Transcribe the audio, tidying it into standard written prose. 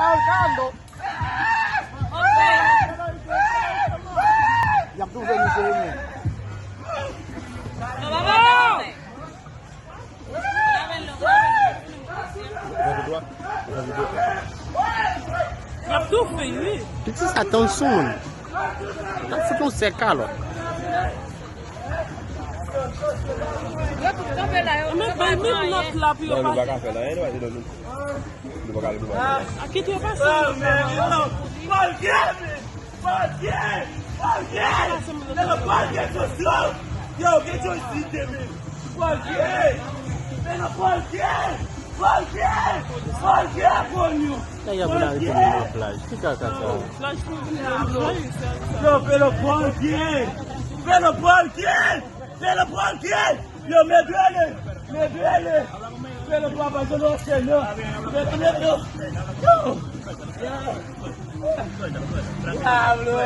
ahorcando. Ya tú ven y se ¡No vamos! Ya tout fait, oui. Tu dis attention. T'as foutu un seca là. Mais ben, même notre là, puis on va... À qui tu es passé? Yo, get your seat there, man. Aí a bola de na plage. Fica cá. Yo, pelo porquê? Yo, me duele. Pelo papá, yo no sé, no. Diablo.